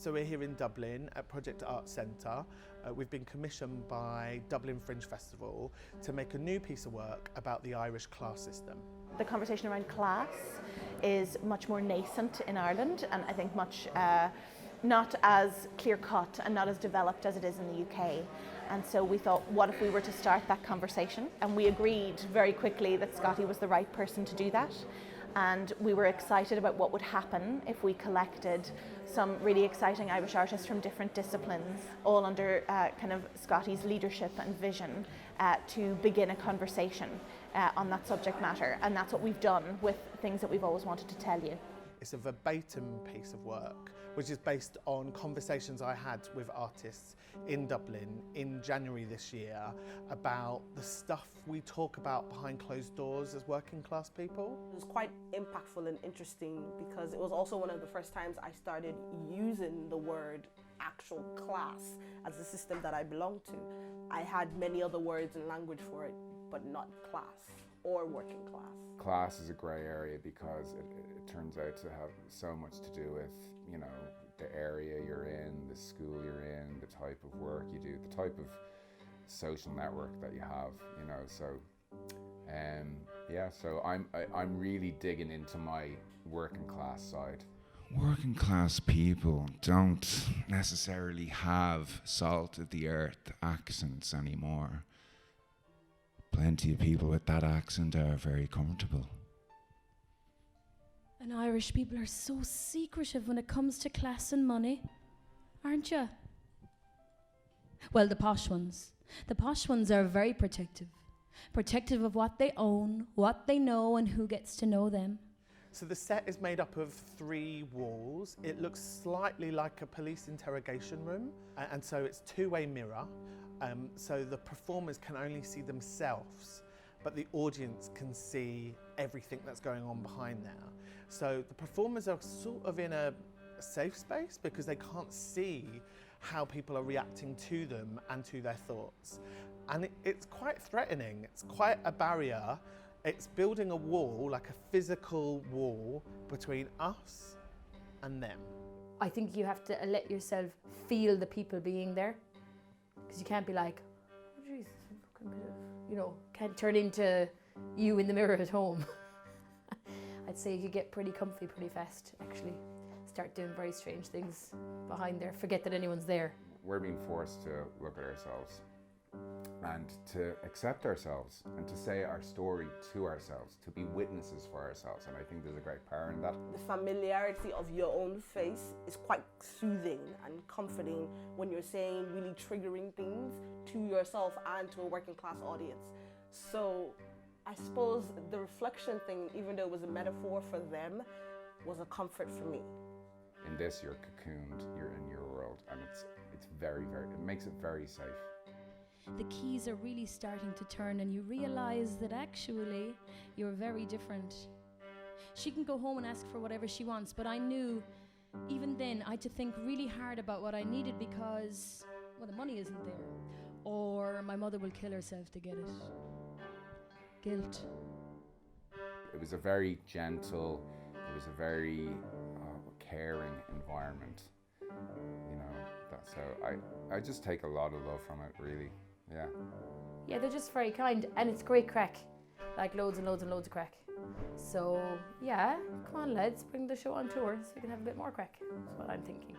So we're here in Dublin at Project Art Centre. We've been commissioned by Dublin Fringe Festival to make a new piece of work about the Irish class system. The conversation around class is much more nascent in Ireland, and I think much not as clear-cut and not as developed as it is in the UK. And so we thought, what if we were to start that conversation? And we agreed very quickly that Scottee was the right person to do that. And we were excited about what would happen if we collected some really exciting Irish artists from different disciplines, all under kind of Scottee's leadership and vision to begin a conversation on that subject matter. And that's what we've done with things that we've always wanted to tell you. It's a verbatim piece of work, which is based on conversations I had with artists in Dublin in January this year about the stuff we talk about behind closed doors as working class people. It was quite impactful and interesting because it was also one of the first times I started using the word actual class as a system that I belong to. I had many other words and language for it, but not class or working class. Class is a grey area because it turns out to have so much to do with, you know, the area you're in, the school you're in, the type of work you do, the type of social network that you have, you know. So, yeah. So I'm really digging into my working class side. Working class people don't necessarily have salt of the earth accents anymore. Plenty of people with that accent are very comfortable. And Irish people are so secretive when it comes to class and money, aren't you? Well, the posh ones. The posh ones are very protective. Protective of what they own, what they know, and who gets to know them. So the set is made up of 3 walls. It looks slightly like a police interrogation room, and so it's two-way mirror. So the performers can only see themselves, but the audience can see everything that's going on behind there. So the performers are sort of in a safe space because they can't see how people are reacting to them and to their thoughts. And it's quite threatening. It's quite a barrier. It's building a wall, like a physical wall, between us and them. I think you have to let yourself feel the people being there. Because you can't be like, oh Jesus, you know, can't turn into you in the mirror at home. I'd say you get pretty comfy pretty fast, actually. Start doing very strange things behind there, forget that anyone's there. We're being forced to look at ourselves and to accept ourselves and to say our story to ourselves, to be witnesses for ourselves, and I think there's a great power in that. The familiarity of your own face is quite soothing and comforting when you're saying really triggering things to yourself and to a working class audience. So I suppose the reflection thing, even though it was a metaphor for them, was a comfort for me. In this, you're cocooned, you're in your world, and it's very, it makes it very safe. The keys are really starting to turn and you realise that actually you're very different. She can go home and ask for whatever she wants, but I knew even then I had to think really hard about what I needed because, well, the money isn't there. Or my mother will kill herself to get it. Guilt. It was a very gentle, it was a very caring environment, you know. So I just take a lot of love from it, really. Yeah, they're just very kind, and it's great crack, like loads and loads and loads of crack. So yeah, come on lads, bring the show on tour so we can have a bit more crack. That's what I'm thinking.